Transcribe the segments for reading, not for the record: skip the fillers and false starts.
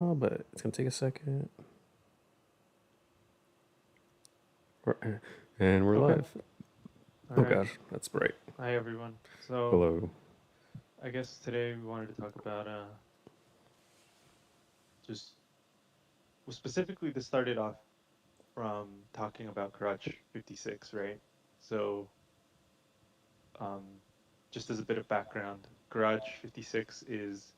but it's gonna take a second. And we're Okay. live. All Oh right. gosh, that's bright. Hi, everyone. So, Hello. I guess today we wanted to talk about just well, specifically this started off from talking about Garage 56, right? So, um, just as a bit of background, Garage 56 is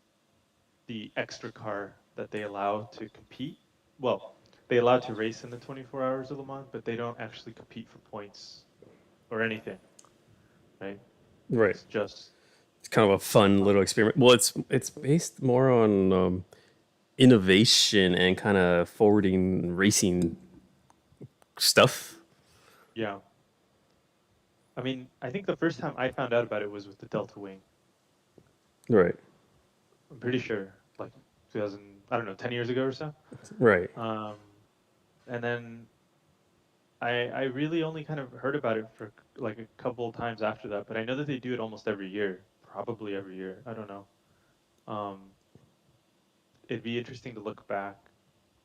the extra car that they allow to compete. Well, they allow to race in the 24 hours of Le Mans, but they don't actually compete for points or anything, right? Right. It's just It's kind of a fun um, little experiment. Well, it's based more on innovation and kind of forwarding racing stuff. yeah. I mean, I think the first time I found out about it was with the Delta Wing. Right. I'm pretty sure, like 2000, I don't know, 10 years ago or so. Right. Um, and then I really only kind of heard about it for like a couple of times after that, but I know that they do it almost every year, probably every year. I don't know. Um, it'd be interesting to look back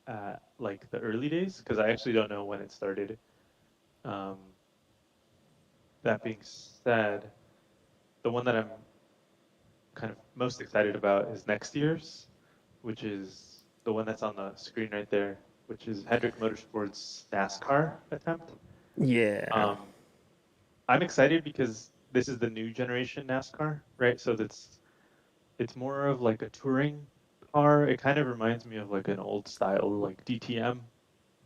at like the early days because I actually don't know when it started. Um, that being said, the one that I'm kind of most excited about is next year's, which is the one that's on the screen right there, which is Hendrick Motorsports NASCAR attempt. Yeah. Um, I'm excited because this is the new generation NASCAR, right? So it's more of like a touring car. It kind of reminds me of like an old style like DTM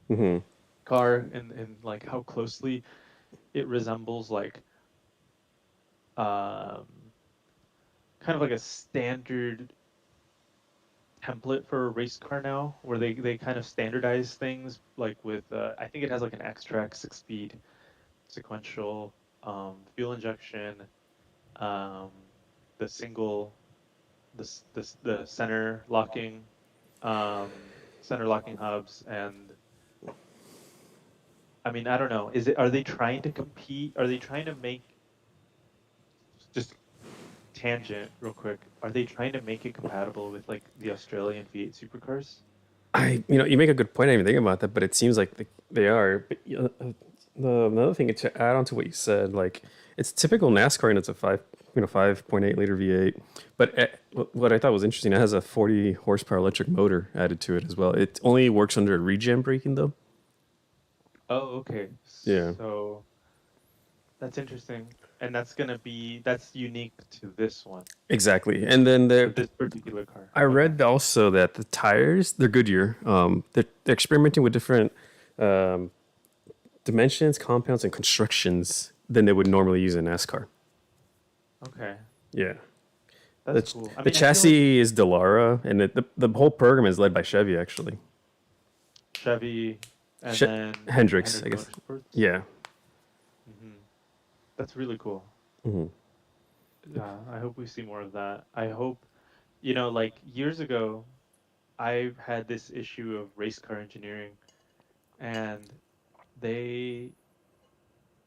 Hmm. car and like how closely it resembles like um kind of like a standard template for a race car now where they kind of standardize things like with I think it has like an X-Track 6 speed sequential fuel injection, um, the single the um, center locking hubs, and I mean I don't know, is it are they trying to compete, are they trying to make, just tangent real quick, are they trying to make it compatible with like the Australian V8 supercars? You make a good point. I didn't even think about that, but it seems like they are. But another thing to add on to what you said, like it's typical NASCAR and it's a 5.8 liter V8. But what I thought was interesting, it has a 40 horsepower electric motor added to it as well. It only works under regen braking though. Oh, okay. Yeah, So that's interesting. And that's unique to this one, exactly. And then to this particular car. I Okay. read also that the tires, they're Goodyear. They're experimenting with different um, dimensions, compounds, and constructions than they would normally use in NASCAR. Okay. Yeah. That's The, cool. I the mean, I feel like chassis is Delara, and the whole program is led by Chevy, actually. Chevy and Che- then Hendrix, Hendrick I guess. Motorsports. Yeah. That's really cool. Hmm. I hope we see more of that. I hope, like years ago, I had this issue of race car engineering, and they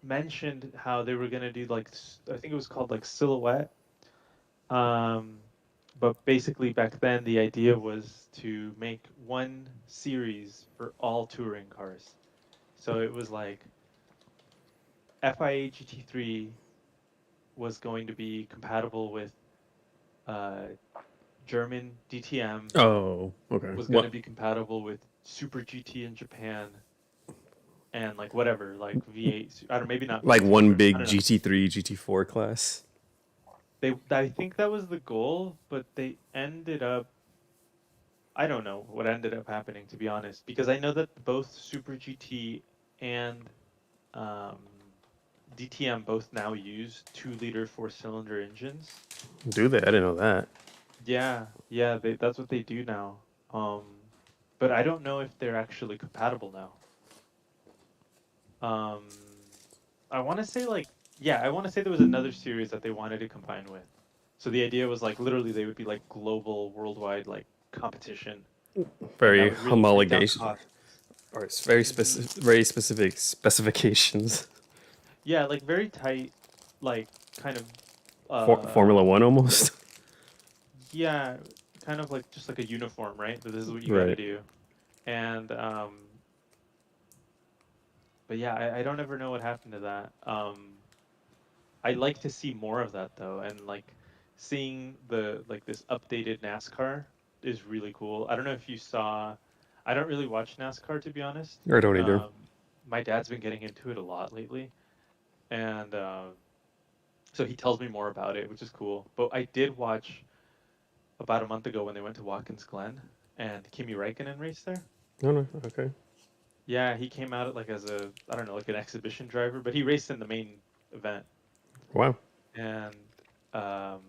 mentioned how they were going to do like, I think it was called like silhouette. Um, but basically, back then, the idea was to make one series for all touring cars. So it was like FIA GT3 was going to be compatible with uh, German DTM, Oh, okay. was going to What? be compatible with Super GT in Japan, and like whatever, like V8. I don't, maybe not Like V8 one Supercars. I big don't know. GT3, GT4 class? I think that was the goal, but they ended up. I don't know what ended up happening, to be honest, because I know that both Super GT and um, DTM both now use 2-liter four-cylinder engines. Do they? I didn't know that. Yeah, yeah, that's what they do now. Um, but I don't know if they're actually compatible now. Um, I want to say like, yeah, I want to say there was another series that they wanted to combine with. So the idea was like literally they would be like global, worldwide like competition, and that Very would really bring down homologation, costs. or it's very Hmm. very specific specifications. Yeah, like very tight, like kind of Formula uh One almost. yeah, kind of like just like a uniform, right? That this is what you got to Right. do. And but yeah, I don't ever know what happened to that. I'd like to see more of that though, and like seeing the like this updated NASCAR is really cool. I don't know if you saw. I don't really watch NASCAR to be honest. I don't either. Um, my dad's been getting into it a lot lately, and so he tells me more about it, which is cool. But I did watch about a month ago when they went to Watkins Glen and Kimi Räikkönen raced there. No, no. Okay. Yeah, he came out like as a I don't know like an exhibition driver, but he raced in the main event, Wow. and um,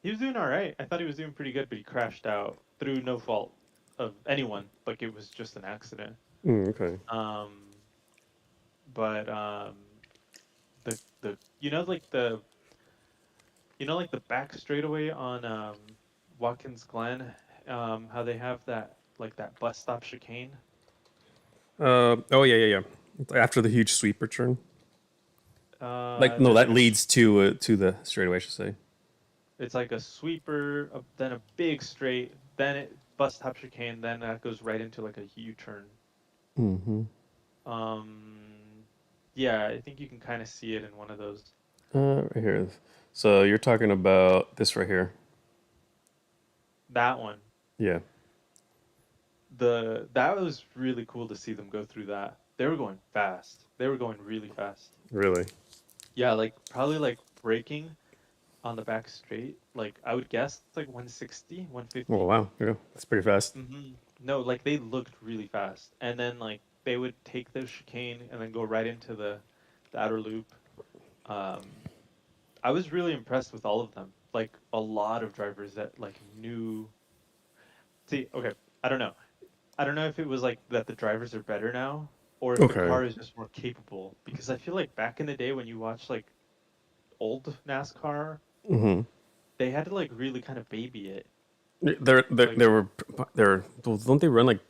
he was doing all right. I thought he was doing pretty good, but he crashed out through no fault of anyone. Like it was just an accident. Okay. Um, but the like the back straightaway on Watkins Glen, how they have that like that bus stop chicane. Oh yeah, yeah, yeah. After the huge sweeper turn. Like no, There's like that a leads to the straightaway. I should say. it's like a sweeper, then a big straight, then it bus stop chicane, then that goes right into like a U-turn. Mm-hmm. Um, yeah, I think you can kind of see it in one of those. Right here. So you're talking about this right here. That one, Yeah. the that was really cool to see them go through that. They were going fast. They were going really fast. Really. Yeah, like probably like braking on the back straight. Like I would guess it's like 160, Oh 150. wow. Yeah, that's pretty fast. No, like they looked really fast, and then like they would take the chicane and then go right into the outer loop. Um, I was really impressed with all of them. Like a lot of drivers that like knew. See, okay, I don't know. I don't know if it was like that the drivers are better now, or if the Okay. car is just more capable. Because I feel like back in the day when you watch like old NASCAR, Mm-hmm. they had to like really kind of baby it. Like, They were they're well, don't they run like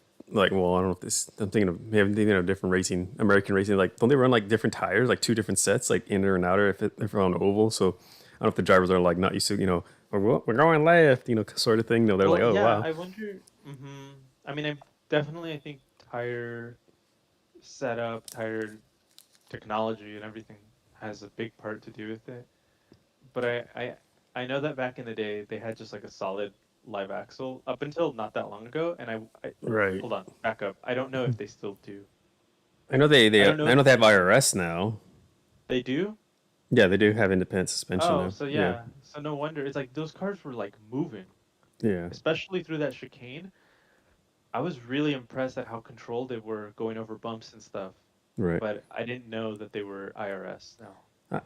well I don't know if this I'm thinking of maybe thinking of different racing American racing like don't they run like different tires like two different sets like inner and outer if they're on oval so I don't know if the drivers are like not used to we're going left sort of thing no they're like well, oh yeah, wow. I wonder. I mean, I think tire setup, tire technology, and everything has a big part to do with it. But I know that back in the day they had just like a solid live axle up until not that long ago, and I Right. hold on, back up. I don't know if they still do. I know I don't know I if know they have IRS now. they do. Yeah, they do have independent suspension Oh, now. so Yeah. yeah, so no wonder. It's like those cars were like moving, Yeah. especially through that chicane. I was really impressed at how controlled they were going over bumps and stuff, Right. but I didn't know that they were IRS now.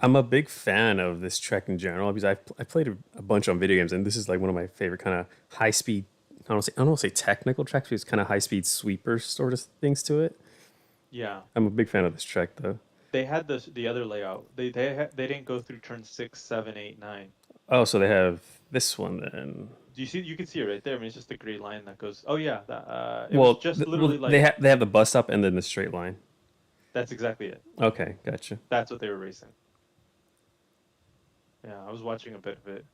I'm a big fan of this track in general because I played a bunch on video games and this is like one of my favorite kind of high speed. I don't want to say technical tracks, but it's kind of high speed sweeper sort of things to it. Yeah, I'm a big fan of this track though. they had the other layout. They didn't go through turn 6, 7, 8, 9. Oh, so they have this one then. Do you see? You can see it right there. I mean, it's just a gray line that goes. Oh yeah, that it was Well, just literally they have the bus stop and then the straight line. that's exactly it. Okay, gotcha. That's what they were racing. Yeah, I was watching a bit of it.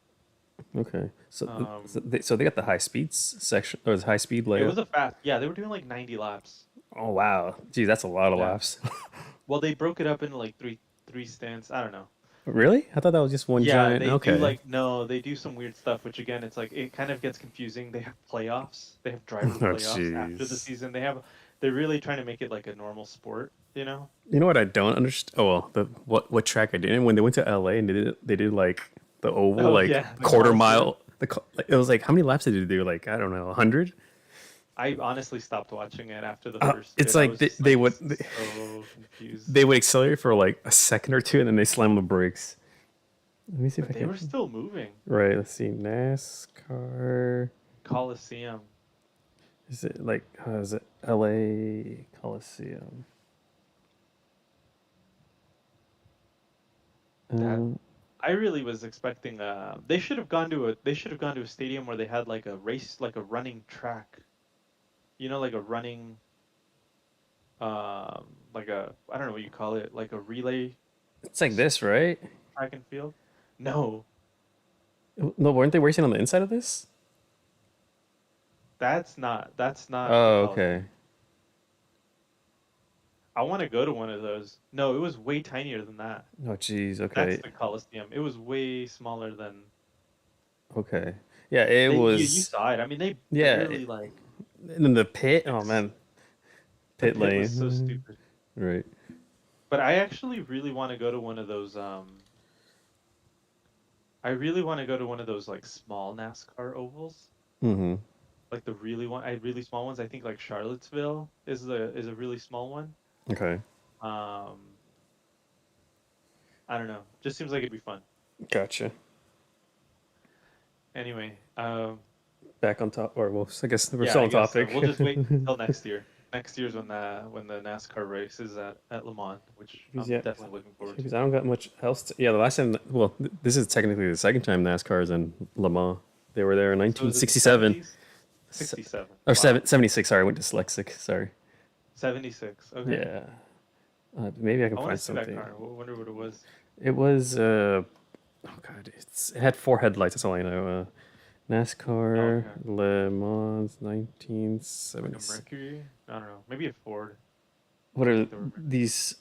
Okay, Um, so they got the high speeds section or the high speed it layout. was a fast. Yeah, they were doing like 90 laps. Oh wow, geez, that's a lot of Yeah. laps. Well, they broke it up into like three stints. I don't know. Really? I thought that was just one Yeah, giant. they do Okay. like no, they do some weird stuff, which again, it's like it kind of gets confusing. They have playoffs. They have driver Oh playoffs after the jeez. season. They're really trying to make it like a normal sport, you know? You know what I don't understand? Oh well, the what track I did when they went to LA and they did like the oval Oh like yeah, the quarter Coliseum. mile. Like, it was like how many laps did they do? Like I don't know, 100. I honestly stopped watching it after the first It's bit. I like was just like so they confused. would accelerate for like a second or two and then they slam on the brakes. Let me see if But I they were can. still moving. Right. Let's see. NASCAR. Coliseum. Is it like is it LA Coliseum? That Um, I really was expecting they should have gone to a stadium where they had like a race like a running track. You know, like a running like a I don't know what you call it, like a relay it's like this, right? track and field. No, No, weren't they racing on the inside of this? That's not the Oh, Coliseum. okay. I want to go to one of those. No, it was way tinier than that. Oh, geez. That's Okay. the Coliseum. It was way smaller than Okay. Yeah, it they. You was. saw it. I mean, they Yeah. barely like And then the pit. Oh ex- man, the pit pit was so lane. stupid. Right. But I actually really want to go to one of those. I really want to go to one of those like small NASCAR ovals, Mm-hmm. like the really small ones. I think like Charlottesville is a really small one. Okay. Um, I don't know. Just seems like it'd be fun. Gotcha. Anyway, Back on top, or well, I guess we're yeah, still I on guess so. topic. We'll just wait until next year. Next year's when the NASCAR race is at Le Mans, which Because I'm yeah, definitely looking forward because to. I don't got much else. Yeah, the last time. Well, this is technically the second time NASCAR is in Le Mans. They were there in So is it the 1967. 70s? 67. Or Wow. 76. Sorry, I went dyslexic. Sorry. 76. Okay. Yeah. Maybe I can I want to find see that something. car. I wonder what it was. It was. Oh god, it had four headlights. That's all I know. Oh, NASCAR okay. Le Mans Like a 1970. Mercury? I don't know. Maybe a Ford. What Looks are like they were. these?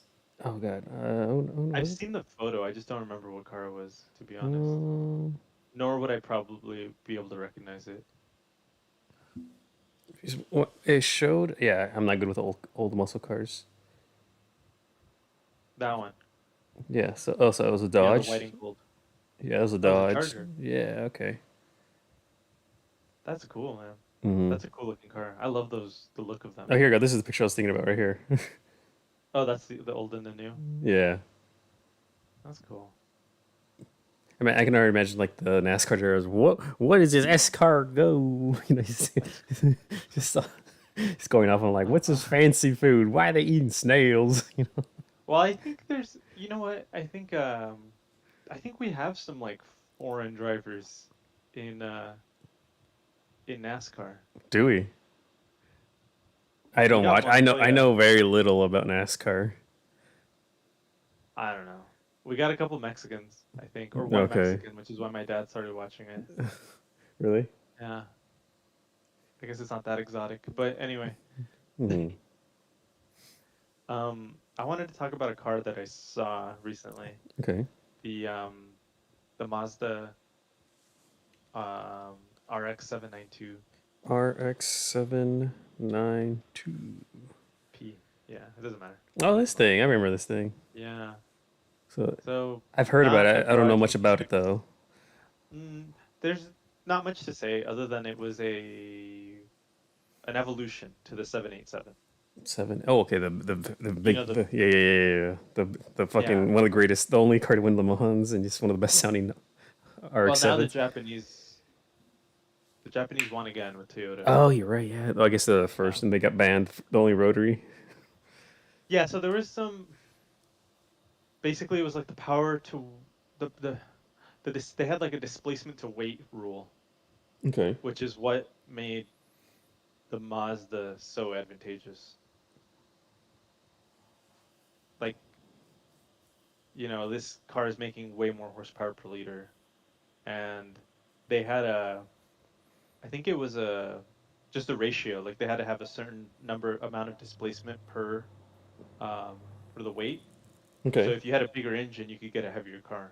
Oh god. Oh, no, I've was it? seen the photo. I just don't remember what car it was, to be honest. Um, Nor would I probably be able to recognize it. what it showed? Yeah, I'm not good with old muscle cars. That one. Yeah. So it was a Yeah, the white Dodge. and gold. Yeah, it was a That was a Dodge. Charger. Yeah. Okay. That's cool, man. Hmm. That's a cool looking car. I love the look of them. Oh, here you go. This is the picture I was thinking about right here. Oh, that's the old and the new. Yeah. That's cool. I mean, I can already imagine like the NASCAR drivers. What is this S car go? You know, just he's going off on like, what's this fancy food? Why are they eating snails? You know, Well, I think there's, you know what? I think we have some like foreign drivers in in NASCAR. Dewey. I We don't got watch. I Montoya. know very little about NASCAR. I don't know. We got a couple Mexicans, I think, or one Okay, Mexican, which is why my dad started watching it. really? Yeah, I guess it's not that exotic. But anyway, Hmm. I wanted to talk about a car that I saw recently. Okay. The the Mazda um RX 792 RX 792. P. Yeah, it doesn't matter. Oh, this thing. I remember this thing. Yeah. So So I've heard about not a it. I don't know garage much about it inspector. though. There's not much to say other than it was a an evolution to the 787. Seven. Oh, okay. The You know big. the Yeah. The yeah. fucking one of the greatest, the only car to win Le Mans, and just one of the best sounding Well, RX now sevens. the Japanese won again with Toyota. Oh, you're right. Yeah. Oh, I guess the Yeah. first, and they got banned. The only rotary. Yeah, so there was some basically it was like the power to they had like a displacement to weight rule, Okay. which is what made the Mazda so advantageous. Like, this car is making way more horsepower per liter and they had I think it was just a ratio, like they had to have a certain number amount of displacement per for the weight. So Okay. if you had a bigger engine, you could get a heavier car.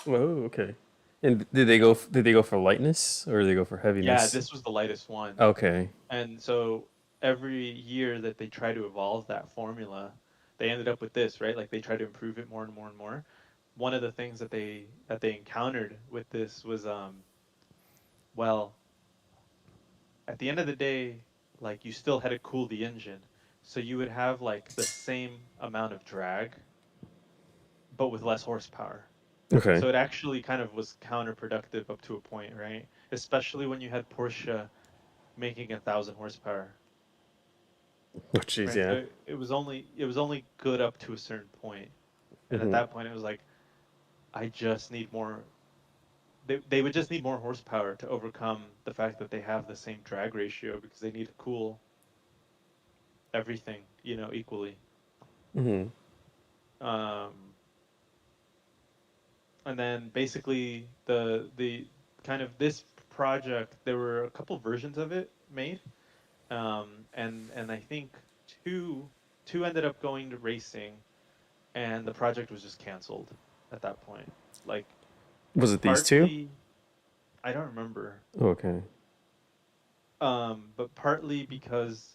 Oh, okay. And did they go? Did they go for lightness or did they go for Yeah, heaviness? this was the lightest one. Okay. And so every year that they try to evolve that formula, they ended up with this, right? Like they try to improve it more and more and more. One of the things that they encountered with this was well, at the end of the day, like you still had to cool the engine. So you would have like the same amount of drag, but with less horsepower. Okay. So it actually kind of was counterproductive up to a point, right? Especially when you had Porsche making 1,000 horsepower, Oh, jeez. right? So Yeah. it was only good up to a certain point, and at Hmm. that point it was like I just need more. They would just need more horsepower to overcome the fact that they have the same drag ratio because they need to cool everything, equally. Hmm. Um, and then basically the kind of this project, there were a couple versions of it made, and I think two two ended up going to racing, and the project was just canceled at that point. Like Was it these two? partly, I don't remember, Okay. but partly because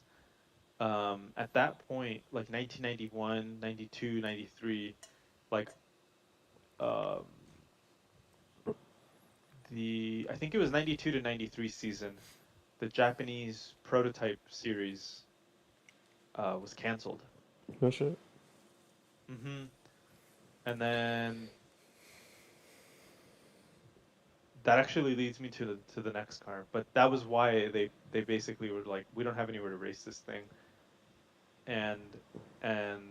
at that point, like 1991, 92, 93, like um, the I think it was 92 to 93 season, the Japanese prototype series was canceled. No shit. Hmm. And then that actually leads me to the next car. But that was why they basically were like, we don't have anywhere to race this thing, and and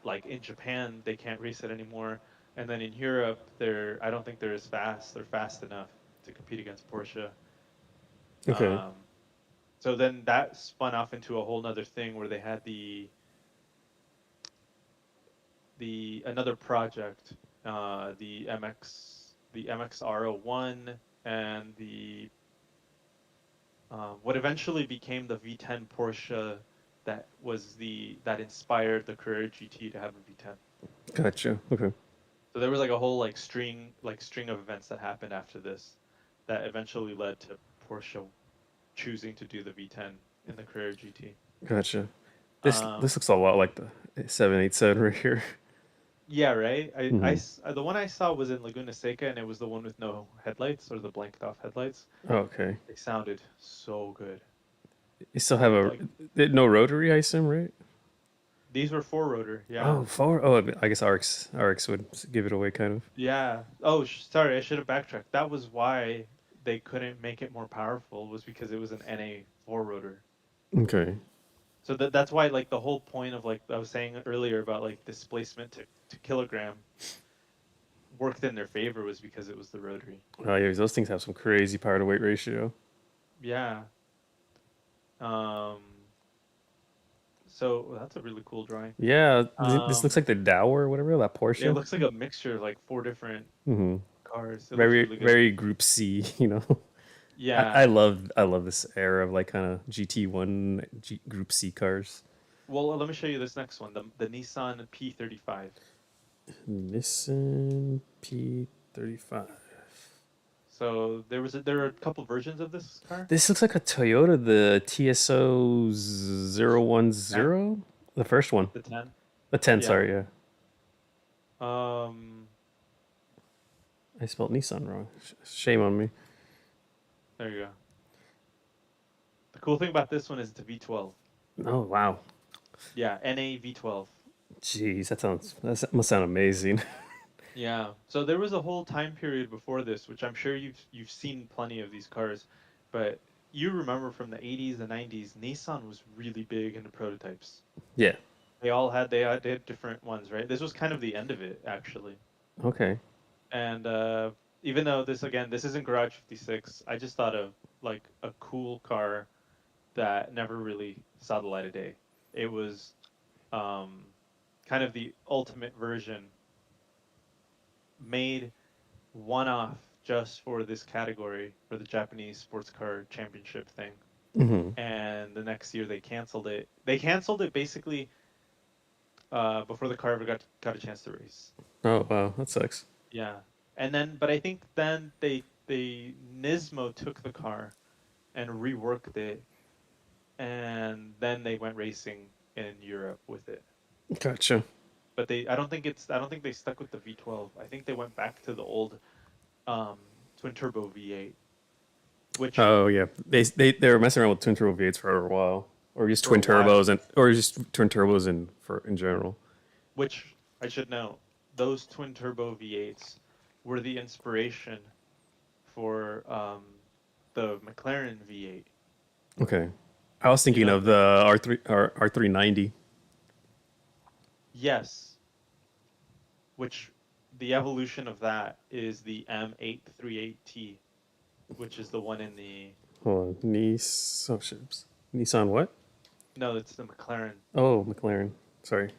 like in Japan they can't race it anymore, and then in Europe I don't think they're as fast. They're fast enough to compete against Porsche. Okay. Um, so then that spun off into a whole nother thing where they had the another project, the MX-R01, and the what eventually became the V10 Porsche that inspired the Carrera GT to have a V10. Gotcha. Okay. So there was like a whole string of events that happened after this that eventually led to Porsche choosing to do the V10 in the Carrera GT. Gotcha. This Um, looks a lot like the 787 right here. yeah, right. Hmm. The one I saw was in Laguna Seca, and it was the one with no headlights or the blanked off headlights. Okay. They sounded so good. You still have Like no rotary, I assume, right? these were four rotor, yeah. Oh, four. Oh, I guess RX would give it away, kind of. Yeah. Oh, sorry, I should have backtracked. That was why they couldn't make it more powerful was because it was an NA four rotor. Okay. So that's why like the whole point of like I was saying earlier about like displacement to kilogram worked in their favor was because it was the rotary. Oh yeah, those things have some crazy power to weight ratio. Yeah. Um. So that's a really cool drawing. Yeah, this looks Um. like the Dow or whatever that It Porsche. looks like a mixture of like four different Hmm. cars. It looks Very really good. very Group C. You know, I Yeah. love this era of like kind of Group C cars. Well, let me show you this next one. The Nissan P35. Nissan P35. So there are a couple versions of this car. This looks like a Toyota, the TSO And 010, the first one, the 10. the 10. Yeah. Sorry, yeah, Um. I spelled Nissan wrong. Shame on me. There you go. The cool thing about this one is it's a V12. Oh wow, Yeah, NA V12. jeez, that must sound amazing. Yeah. So there was a whole time period before this, which I'm sure you've seen plenty of these cars, but you remember from the 80s, the 90s, Nissan was really big into prototypes. Yeah. They had different ones, right? This was kind of the end of it, actually. Okay. And even though this isn't Garage 56, I just thought of like a cool car that never really saw the light of day. It was um, kind of the ultimate version made one off just for this category for the Japanese sports car championship thing. Hmm. And the next year they canceled it. They canceled it basically before the car ever got a chance to race. Oh wow, that sucks. Yeah, and then but I think then they Nismo took the car and reworked it, and then they went racing in Europe with it. Gotcha. But I don't think they stuck with the V12. I think they went back to the old um, twin turbo V8, which Oh yeah, they were messing around with twin turbo V8s for a while, or just for a twin while, turbos or just twin turbos in general. which I should know, those twin turbo V8s were the inspiration for the McLaren V8. Okay. I was You thinking know, of the R390. yes, which the evolution of that is the M838T, which is the one in the Hold on, Nissan. Oh shit. Nissan what? no, it's the McLaren Oh, McLaren. Sorry.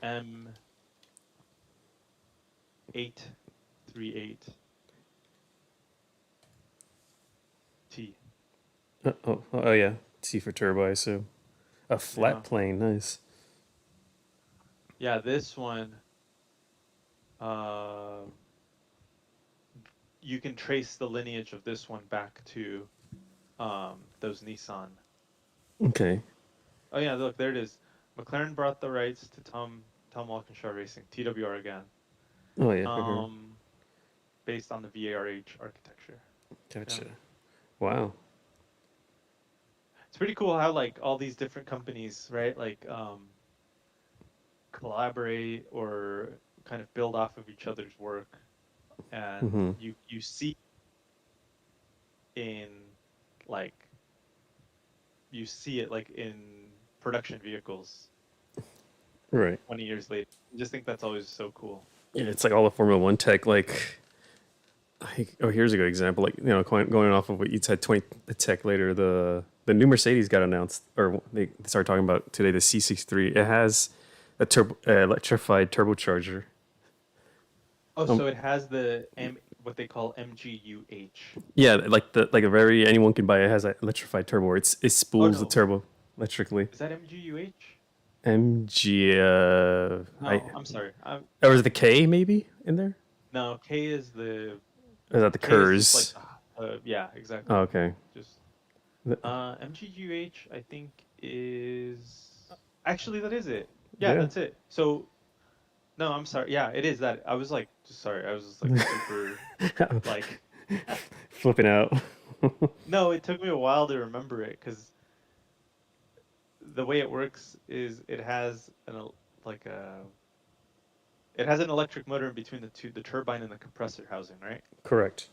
M838T. Oh yeah, T for turbo, I assume. A Yeah. flat plane, nice. Yeah, this one, uh, you can trace the lineage of this one back to those Nissan. Okay. Oh yeah, look, there it is. McLaren brought the rights to Tom Walkinshaw Racing, TWR again, Oh yeah, for sure. um, based on the VARH architecture. Yeah, Gotcha. Wow. it's pretty cool how like all these different companies, right? Like collaborate or kind of build off of each other's work, and Mm-hmm. you see in like you see it like in production vehicles Right. 20 years later. I just think that's always so cool. Yeah, it's like all the Formula One tech. Oh, here's a good example. Like going off of what you said, 20 the tech later. The new Mercedes got announced, or they started talking about today. The C63. It has a electrified turbocharger. Oh, Um, so it has the what they call MGUH. yeah, like a very anyone can buy it. It has an electrified turbo. It Oh spools the no, turbo electrically. is that MGUH? MG. I No, I'm sorry. or is the K maybe in there? No, Or is that the K is just like Kurs? yeah, Oh, exactly. okay. Just Th- MGUH I think is actually that is it. Yeah, Yeah. that's it. So no, I'm sorry. Yeah, it is that. I was like just sorry. I was just like super like Flipping out. no, it took me a while to remember it because the way it works is like a it has an electric motor in between the turbine and the compressor housing, right? Correct.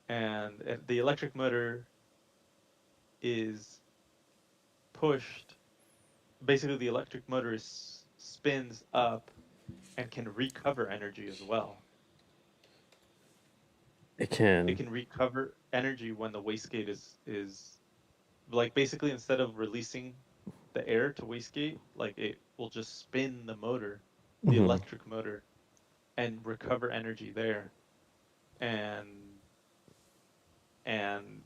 And the electric motor is pushed. Basically, the electric motor spins up and can recover energy as well. It It can. can recover energy when the wastegate is like basically instead of releasing the air to wastegate, like it will just spin the motor, the Hmm. electric motor, and recover energy there. And and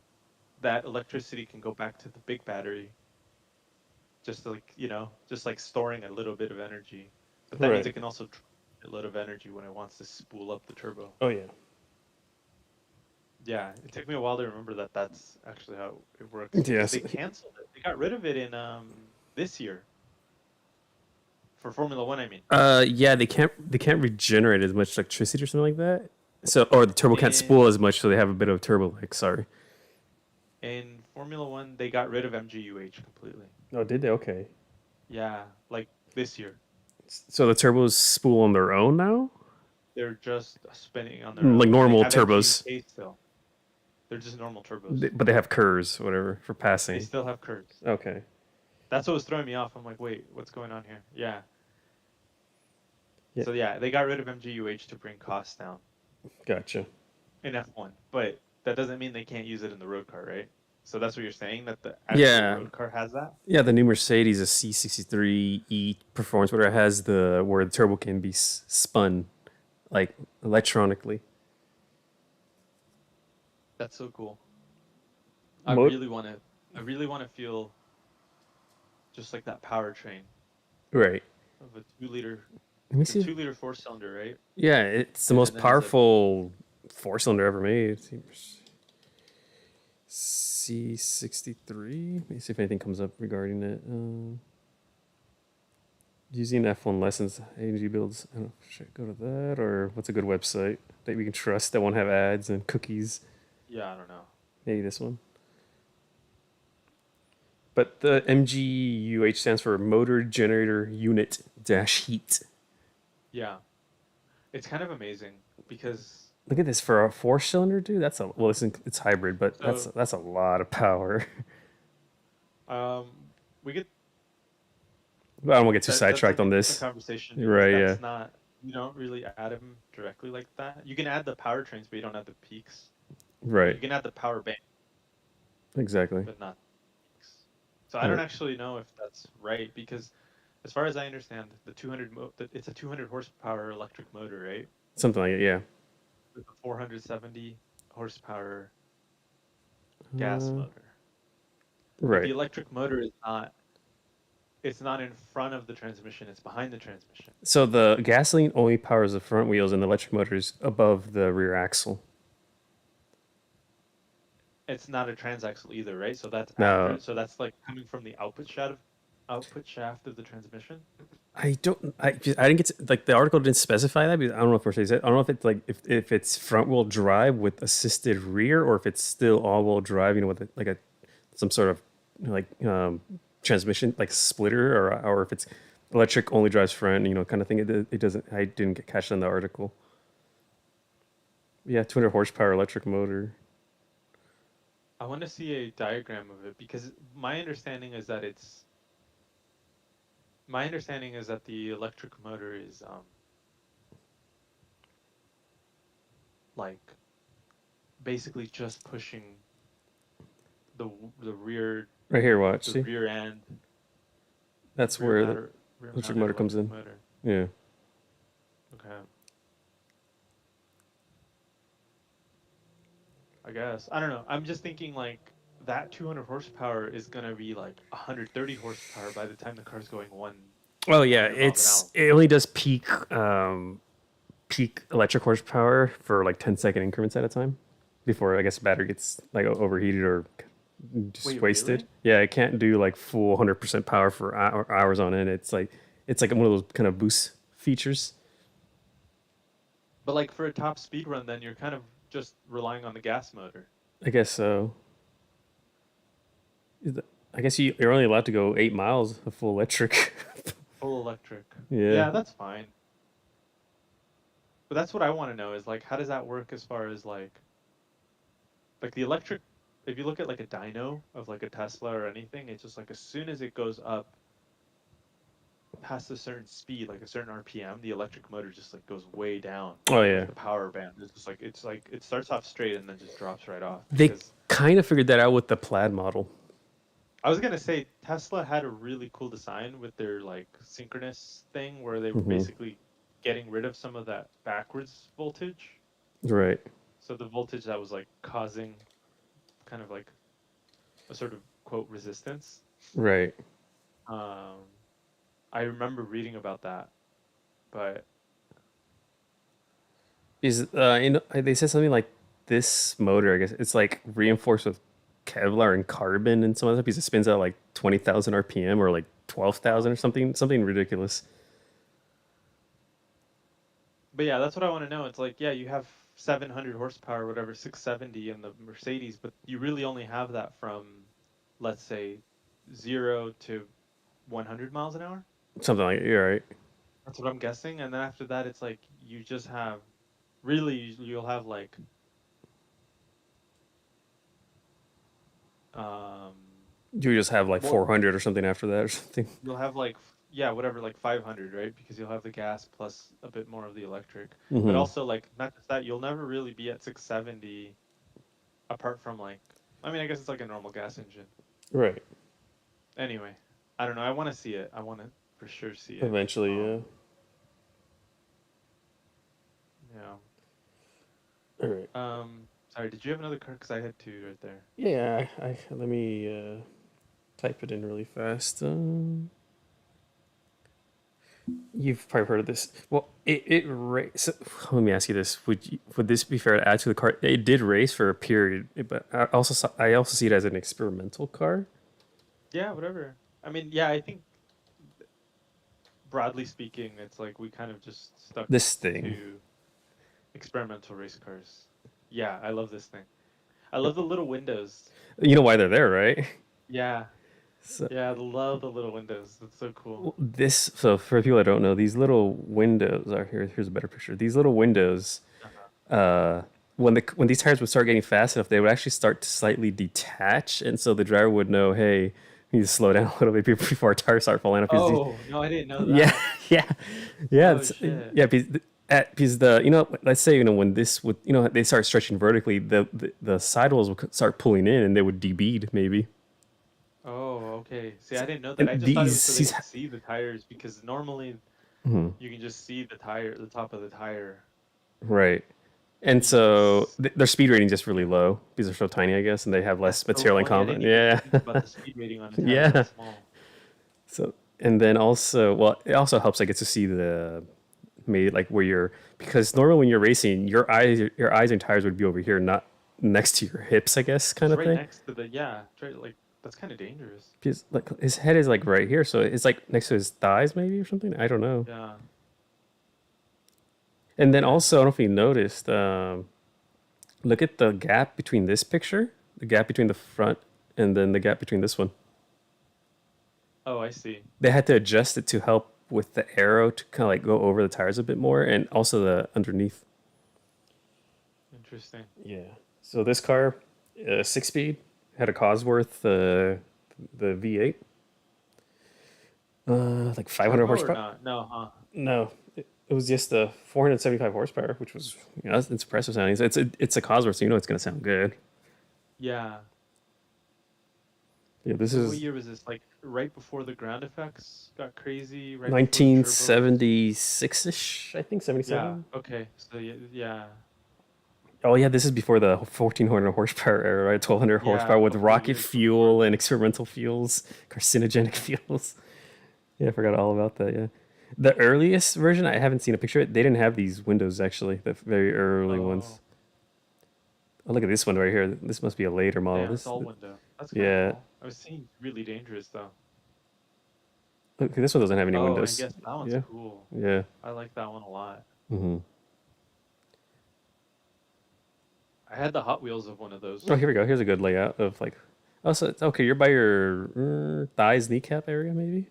that electricity can go back to the big battery, just like just like storing a little bit of energy. But that means Right. it can also draw a lot of energy when it wants to spool up the turbo. Oh yeah. Yeah, it took me a while to remember that that's actually how it works because Yes. they canceled it. They got rid of it in this year for Formula One. I mean, Yeah. They can't regenerate as much electricity or something like that. So or the turbo can't in spool as much, so they have a bit of turbo lag. Sorry. in Formula One they got rid of MGUH completely. Oh, did they? Okay. Yeah, like this year So the turbos spool on their own now, they're just spinning on their like own. They normal have turbos, MGUK still. They're just normal turbos. but they have Kurs, whatever, for They passing. still have curves. Okay. That's what was throwing me off. I'm like, wait, what's going on here? Yeah. Yeah. So yeah, they got rid of MGUH to bring costs down Gotcha. in F1, but that doesn't mean they can't use it in the road car, right? So that's what you're saying that the actual Yeah. road car has that? Yeah, the new Mercedes, a C63E Performance, whatever, has the where the turbo can be spun like electronically. That's so cool. I Mo- really want to I really want to feel just like that powertrain right. of a 2 liter. Let me It's a see. 2 liter 4 cylinder, right? Yeah, it's the And most then there's a powerful four cylinder ever made. C63. Let me see if anything comes up regarding it. Using F1 lessons, AMG builds. I don't know, should I go to that or what's a good website that we can trust that won't have ads and cookies? yeah, I don't know. Maybe this one. But the MGUH stands for Motor Generator Unit Dash Heat. Yeah. It's kind of amazing because Look at this for a four cylinder, dude. That's a well, it's hybrid, but that's so that's a lot of power. we get But I don't want to get too that's sidetracked like a on different this. conversation because Right? Yeah. that's not you don't really add them directly like that. You can add the powertrains, but you don't add the peaks. Right. You can add the power bank, Exactly. but not peaks. So I All don't right. actually know if that's right because, as far as I understand, it's a 200 horsepower electric motor, right? Something like it. Yeah. With a 470 horsepower gas Uh, motor. But the Right. electric motor is not. It's not in front of the transmission. It's behind the transmission. So the gasoline only powers the front wheels, and the electric motor is above the rear axle. It's not a transaxle either, right? So that's Now, after. So that's like coming from the output shaft of the transmission. I don't. I didn't get to, like the article didn't specify that because I don't know if Mercedes. I don't know if it's like if it's front wheel drive with assisted rear or if it's still all wheel drive. You know, with like a some sort of like transmission like splitter or if it's electric only drives front. You know, kind of thing. It doesn't. I didn't get catch that in the article. Yeah, 200 horsepower electric motor. I want to see a diagram of it because my understanding is that the electric motor is like basically just pushing the the rear Right here, watch. the See, rear end that's rear where the mounted rear electric mounted motor comes electric in. motor. Yeah. Okay, I guess I don't know. I'm just thinking like that 200 horsepower is gonna be like 130 horsepower by the time the car's going Oh yeah, 100 miles an hour. it only does peak electric horsepower for like 10-second increments at a time before I guess the battery gets like overheated or just Wait, wasted. really? Yeah, it can't do like full 100% power for hours on end. It's like one of those kind of boost features. But like for a top speed run, then you're kind of just relying on the gas motor. I guess so. I guess you're only allowed to go 8 miles of full electric. Full electric. Yeah. Yeah, that's fine. But that's what I want to know is like how does that work as far as like the electric if you look at like a dyno of like a Tesla or anything, it's just like as soon as it goes up past a certain speed, like a certain RPM, the electric motor just like goes way down. Oh Like yeah. the power band. It's like it starts off straight and then just drops right off They because kind of figured that out with the Plaid model. I was gonna say Tesla had a really cool design with their like synchronous thing where they were Hmm. basically getting rid of some of that backwards voltage. Right. So the voltage that was like causing kind of like a sort of quote resistance. Right. Um, I remember reading about that, but Is they said something like this motor, I guess it's like reinforced with Kevlar and carbon and some other piece. It spins at like 20,000 RPM or like 12,000 or something ridiculous. yeah, that's what I want to know. It's like yeah, you have 700 horsepower, whatever, 670 in the Mercedes, but you really only have that from let's say 0 to 100 miles an hour. Something like you're right. That's what I'm guessing. And then after that, it's like you just have really you'll have like um You just have like more 400 or something after that or something. you'll have like yeah whatever like 500 right because you'll have the gas plus a bit more of the electric but Hmm. also like not just that you'll never really be at 670 apart from like I mean I guess it's like a normal gas engine Right. anyway I don't know I want to see it I want to for sure see it Eventually, yeah. yeah All right. sorry did you have another car because I had two right there Yeah. I let me type it in really fast. You've probably heard of this. Well, so, let me ask you this: would this be fair to add to the car? It did race for a period, but I also see it as an experimental car. yeah whatever I mean yeah I think broadly speaking it's like we kind of just stuck This thing, to experimental race cars yeah I love this thing I love the little windows. you know why they're there, right? Yeah, So yeah, I love the little windows. That's so cool. so for people that don't know, these little windows are here. Here's a better picture. These little windows, Uh-huh. uh, when these tires would start getting fast enough, they would actually start to slightly detach, and so the driver would know, hey, we need to slow down a little bit before our tires start falling off. Because these, Oh, no, I didn't know yeah, that. yeah, yeah, Oh shit. yeah. Because let's say when this would they start stretching vertically, the sidewalls would start pulling in, and they would debead maybe. Oh, okay. See, So, I didn't know that. and I just thought it was so they these could see the tires because normally mhm, you can just see the tire, the top of the tire. right. And so Yes. their speed rating is just really low because they're so tiny, I guess, and they have That's less so material in funny. I common. didn't even Yeah. think about the speed rating on a tire that Yeah. small. So and then also, well, it also helps I get to see the maybe like where you're because normally when you're racing, your eyes and tires would be over here, not next to your hips, I guess, kind It's of right thing. next to the, yeah, it's right, like, that's kind of dangerous. Because like his head is like right here, so it's like next to his thighs, maybe or something. I don't know. Yeah. And then Yeah. also, I don't know if you noticed, look at the gap between this picture, the gap between the front, and then the gap between this one. Oh, I see. They had to adjust it to help with the arrow to kind of like go over the tires a bit more, and also the underneath. Interesting. Yeah. So this car, 6 speed, had a Cosworth, the V8, like 500 Turbo or horsepower. not? No, huh? No, it was just the 475 horsepower, which was it's impressive sounding. It's a Cosworth, so you know it's gonna sound good. Yeah. Yeah, this So what is year was this? Like right before the ground effects got crazy, right before the turbos? 1976 ish, I think Yeah. 77. Okay. So yeah, yeah, Oh yeah, this is before the 1400 horsepower era, right? 1200 yeah, horsepower a with couple rocket years before. fuel and experimental fuels, carcinogenic fuels. Yeah, I forgot all about that. Yeah, the earliest version I haven't seen a picture of it. They didn't have these windows actually. The very early ones. Oh, Oh, look at this one right here. This must be a later model. damn, it's This, all window. That's kind of yeah. cool. I was seeing really dangerous though. Look, this one doesn't have any Oh, I windows. guess that one's Yeah, cool. yeah. I like that one a lot. Hmm. I had the Hot Wheels of one of Oh, those. here we go. Here's a good layout of like. Oh, so it's okay. You're by your thighs, kneecap area, maybe.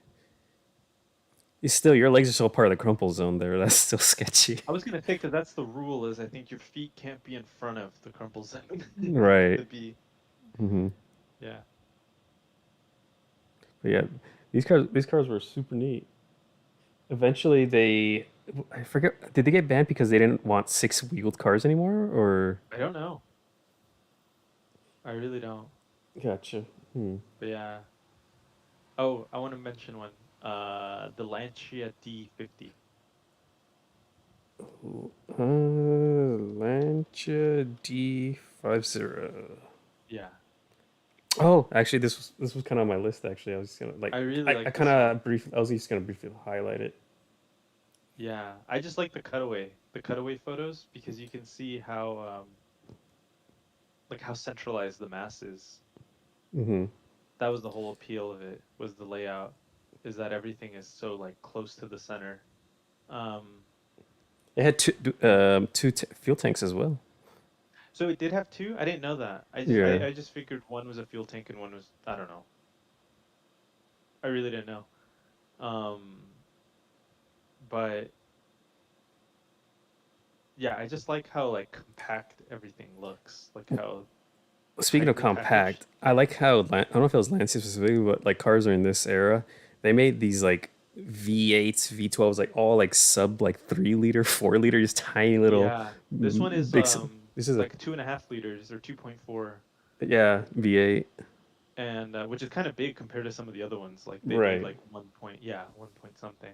Still, your legs are still part of the crumple zone there. That's still sketchy. I was gonna say, because that's the rule, is I think your feet can't be in front of the crumple zone. It has Right. to be, Hmm. yeah. But yeah, these cars were super neat. Eventually, I forget, did they get banned because they didn't want six-wheeled cars anymore, or? I don't know. I really don't. Gotcha. Hmm. But yeah. Oh, I want to mention one. The Lancia D50. Lancia D50. Yeah. Oh, actually, this was kind of on my list. Actually, I was just gonna like I really I like kind this one. of brief. I was just gonna briefly highlight it. Yeah. I just like the cutaway photos because you can see how like how centralized the mass is. Hmm. That was the whole appeal of it, was the layout, is that everything is so like close to the center. Um, It had two fuel tanks as well. so it did have two? I didn't know that. Yeah. I just figured one was a fuel tank and one was, I don't know. I really didn't know. Um, but yeah, I just like how like compact everything looks, like how Speaking of tightly packaged. compact, I like how I don't know if it was Lancia specifically, but like cars are in this era, they made these like V8s, V12s, like all like sub like 3 liter, 4 liter, just tiny little Yeah, this one is big. This is a like 2.5 liters or 2.4, yeah V8. and which is kind of big compared to some of the other ones. Like they do Right. like 1 point, yeah, 1 point something.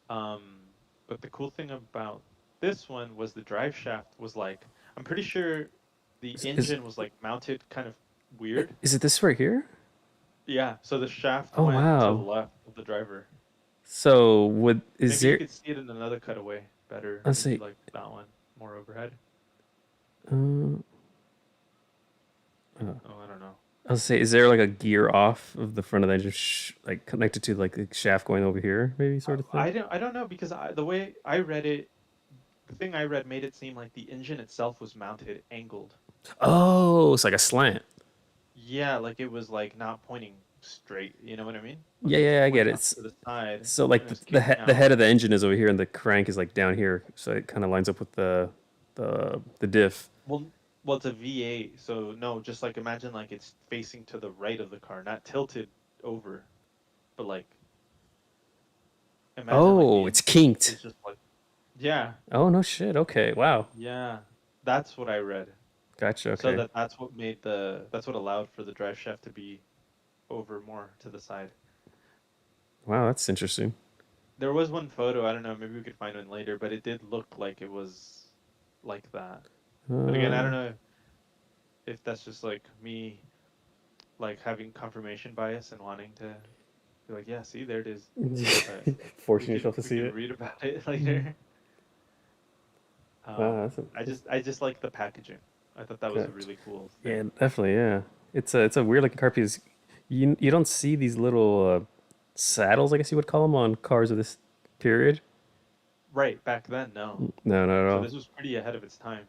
Um, but the cool thing about this one was the drive shaft was like, I'm pretty sure the Is engine was like mounted kind of weird. is it this right here? Yeah, so the shaft Oh went to the wow. left of the driver. So would is Maybe you there? could see it in another cutaway better, Let's maybe see. like that one, more overhead. Uh, uh, Oh, I don't know. I'll say, is there like a gear off of the front of the engine, like connected to like the shaft going over here, maybe sort of thing? I don't know because the way I read it, the thing I read made it seem like the engine itself was mounted angled. Oh, it's like a slant. Yeah, like it was like not pointing straight, you know what I mean? Yeah, Like it was yeah, I get pointing it. off to the side So and like it the was the, kicking he- the out. head of the engine is over here, and the crank is like down here, so it kind of lines up with the diff. Well, it's a V8, so no, just like imagine like it's facing to the right of the car, not tilted over, but like imagine like the Oh, it's engine kinked. is just like, yeah, Oh no shit. Okay, wow. yeah, that's what I read. Gotcha. So Okay. that's what allowed for the drive shaft to be over more to the side. Wow, that's interesting. There was one photo, I don't know, maybe we could find one later, but it did look like it was like that. But again, I don't Uh, know if that's just like me like having confirmation bias and wanting to be like, yeah, see, there it is. But forcing yourself to we see can it. read about it later. That's I just like the packaging. I thought that was a good. really cool Yeah, thing. definitely. Yeah, it's a weird looking car piece. You don't see these little saddles, I guess you would call them, on cars of this period. Right, back then, no. No, not at So all. this was pretty ahead of its time.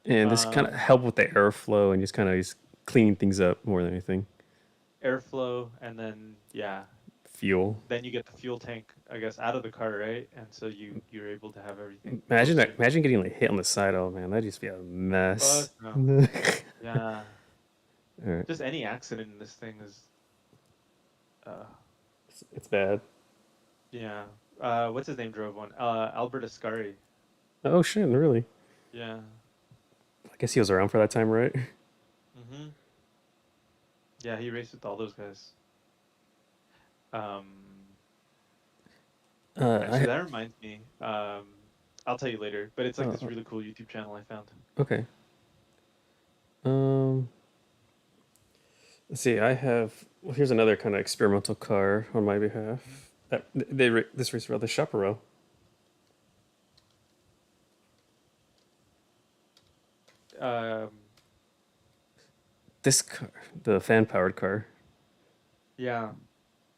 And this kind of Um, help with the airflow and just kind of just cleaning things up more than anything. Airflow, and then yeah, Fuel. then you get the fuel tank, I guess, out of the car, right? And so you're able to have everything Imagine that. posted. Imagine getting like hit on the side. Oh man, that'd just be a mess. Fuck no. All Yeah, right, just any accident in this thing is, uh, it's bad. yeah. What's his name drove one? Albert Ascari. Oh shit, really? Yeah. I guess he was around for that time, right? Mm-hmm. Yeah, he raced with all those guys. Um, actually, I that reminds me. I'll tell you later, but it's like this oh, really cool YouTube channel I found. okay. Um, let's see. I have. Well, here's another kind of experimental car on my behalf. That this race around the Chaparral. Um, This car, the fan powered car. yeah,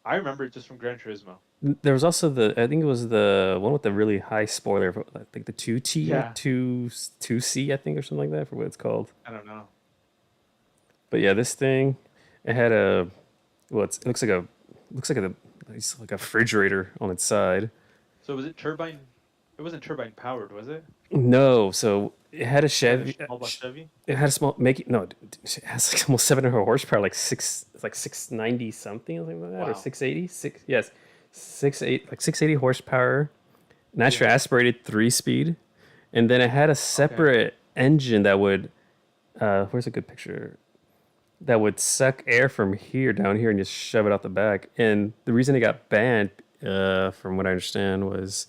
I remember it just from Gran Turismo. There was also the I think it was the one with the really high spoiler. I think the 2T or Yeah, 2C I think or something like that for what it's called. I don't know. But yeah, this thing it had a well it looks like it's like a refrigerator on its side. So was it turbine? It wasn't turbine powered, was it? No, so it had a It was like a Chevy. small block Chevy. It had a small make it no, it has like almost 700 horsepower, like six, it's like 690 something, or something like that, or Wow. 680. Yes, 680 horsepower. Naturally Yeah. aspirated 3 speed, and then it had a Okay. separate engine that would where's a good picture that would suck air from here down here and just shove it out the back. And the reason it got banned, from what I understand, was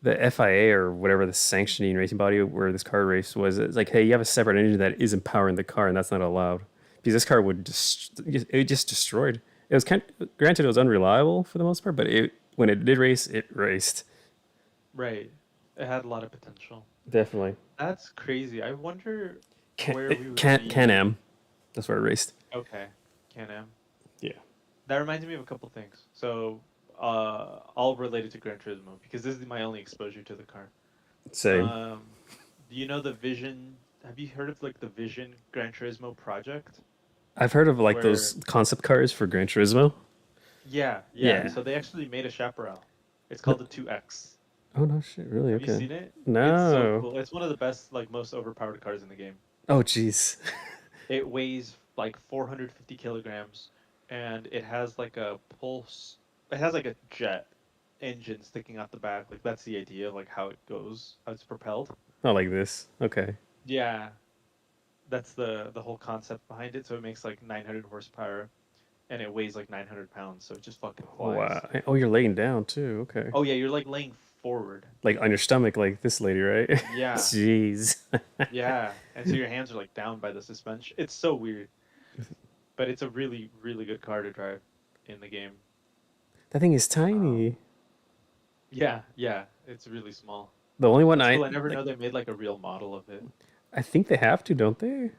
the FIA or whatever the sanctioning racing body where this car raced was. It's like, hey, you have a separate engine that is empowering the car, and that's not allowed because this car would just it just destroyed. It was granted it was unreliable for the most part, but it when it did race, it raced Right. It had a lot of potential. definitely. That's crazy. I wonder Can where we would Can be. Am. That's where it raced. Okay. Can-Am. Yeah. That reminds me of a couple things. So, all related to Gran Turismo because this is my only exposure to the car. Same. Um, do you know the Vision? Have you heard of like the Vision Gran Turismo project? I've heard of like Where, those concept cars for Gran Turismo. yeah, yeah. Yeah. So they actually made a Chaparral. It's No, called the 2X. oh no shit, really? Have you Okay. seen it? It's so No. cool. It's one of the best, like most overpowered cars in the game. Oh jeez. It weighs like 450 kilograms, and it has like a pulse. It has like a jet engine sticking out the back. Like that's the idea of like how it goes, how it's propelled. Not like this. Okay. Yeah, that's the whole concept behind it. So it makes like 900 horsepower, and it weighs like 900 pounds. So it just fucking Oh flies. wow. Oh, you're laying down too. Okay. Oh yeah, you're like laying forward. Like on your stomach, like this lady, right? Yeah, Jeez. yeah, and so your hands are like down by the suspension. It's so weird, but it's a really really good car to drive in the game. That thing is Um, tiny. Yeah, yeah, it's really small. The only one It's I cool. I never like. know they made like a real model of it. I think they have to, don't they?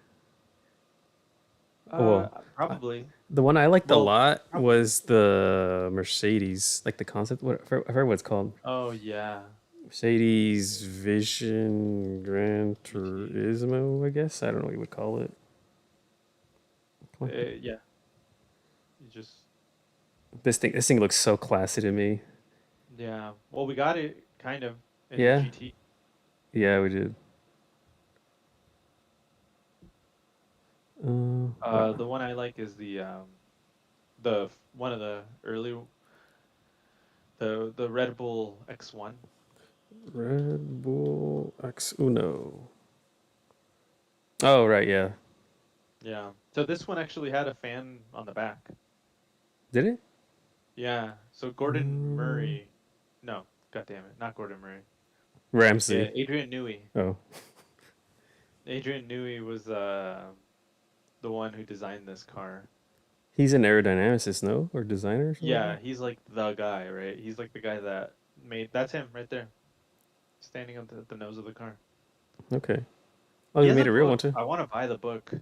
Oh, well, uh, Probably. the one I liked a Well, lot prob- was the Mercedes, like the concept. I forgot what it's called. oh yeah, Mercedes Vision Gran GT. Turismo, I guess. I don't know what you would call it. Come on. Yeah, you just This thing looks so classy to me. yeah. Well, we got it kind of in the Yeah, GT. yeah, we did. Wow. The one I like is the one of the early the Red Bull X1. Red Bull X Uno. Oh, right, yeah. Yeah. So this one actually had a fan on the back. Did it? Yeah. So Gordon Mm, Murray. No, God damn it, not Gordon Murray. Yeah, Ramsey. Adrian Newey. Oh. Adrian Newey was the one who designed this car. He's an aerodynamicist, no, or designer or Yeah, something. he's like the guy, right? He's like the guy that made. That's him right there, standing on the nose of the car. Okay. Oh, He he has a made a real one book. too. I want to buy the book.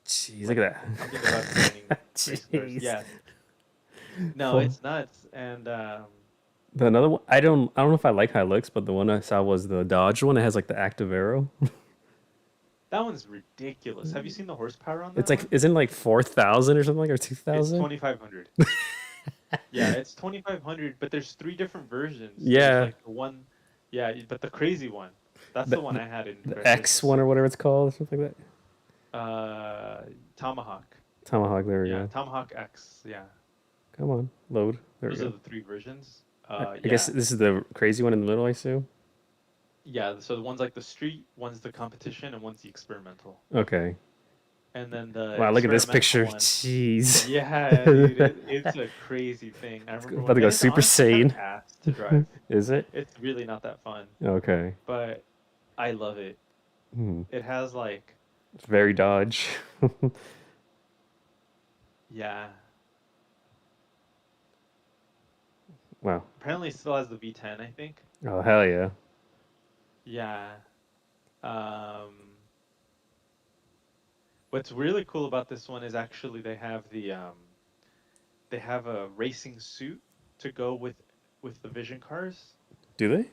Jeez, look Like at something about designing that. race cars. Jeez. Yeah, no, Full. it's nuts. And The another one, I don't know if I like how it looks, but the one I saw was the Dodge one that has like the active arrow. that one's ridiculous. Have you seen the horsepower on It's that like one? isn't it like 4,000 or something like or It's 2,000? 2,500. Yeah, it's 2,500, but there's three different versions. There's Yeah, like the one, yeah, but the crazy one. That's the, the one the I had in the Gran Turismo X one or 6. whatever it's called, or something like that. Tomahawk. Tomahawk. There we Yeah, go. Tomahawk X. Yeah, Come on, load. There we those are go. the three versions. I guess Yeah, this is the crazy one in the middle, I assume. yeah. So the one's like the street, one's the competition, and one's the experimental. Okay. And then the Wow, look at this experimental picture. one, Jeez. yeah, dude, it's a crazy thing. I remember About when, to go and it's Super honestly kind of Saiyan. ass to drive. Is it? It's really not that fun, Okay. but I love it. Hmm. It has like, It's very Dodge. yeah, Wow. apparently it still has the V10, I think. Oh, hell yeah. Yeah. Um, what's really cool about this one is actually they have a racing suit to go with the Vision cars. Do they?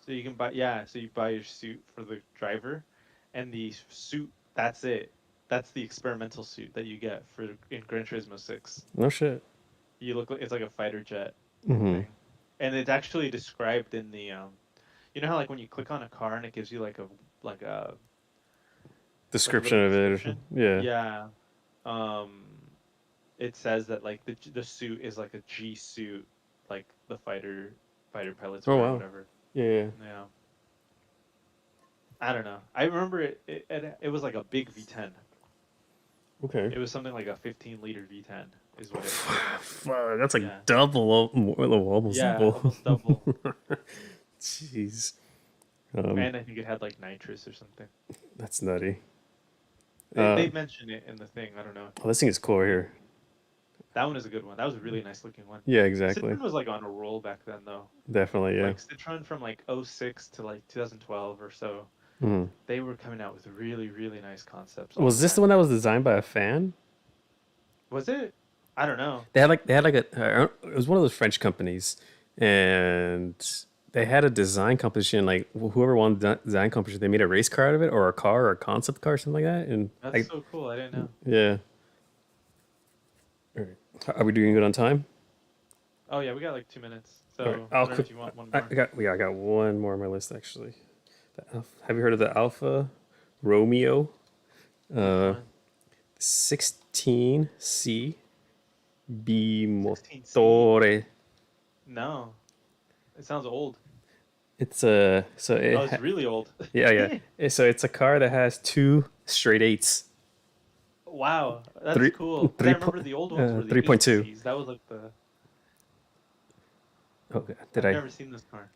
So you can buy, yeah, so you buy your suit for the driver, and the suit, that's it. That's the experimental suit that you get for in Gran Turismo 6. No shit. You look like it's like a fighter jet Hmm. thing. And it's actually described in the you know how like when you click on a car and it gives you like a like a Description little of it. description? Yeah. Yeah. Um it says that like the suit is like a G suit, like the fighter pilots Oh wear or wow. whatever. Yeah. Yeah. Yeah. I don't know. I remember it was like a big V10. Okay. It was something like a 15-liter V10 is what it was. Fuck, that's like Yeah. double, almost Yeah, double. almost double. Jeez. And I think it had like nitrous or something. That's nutty. They mention it in the thing. I don't know. Oh, this thing is cool right here. That one is a good one. That was a really nice looking one. Yeah, exactly. Citroen was like on a roll back then though. Definitely, yeah. Like Citroen from like '06 to like 2012 or so, Mhm. they were coming out with really, really nice concepts all Was the this the time. one that was designed by a fan? Was it? I don't know. They had like a it was one of those French companies, and they had a design competition. Like whoever won the design competition, they made a race car out of it, or a car, or a concept car, or something like that. And That's I so cool. I didn't know. yeah. All right. Are we doing good on time? Oh yeah, we got like 2 minutes. All right. So I I'll don't know quick. if you want one I more. got yeah. I got one more on my list actually. Have you heard of the Alpha Romeo Which uh, one? 16C16C? Bimotore? No. It sounds old. It's a so Oh, it's really old. yeah, yeah. So it's a car that has two straight eights. Wow, that's Three, cool. 'Cause I remember the old ones were the 3.2. 8Cs. That was like the. Okay. I've never seen this car.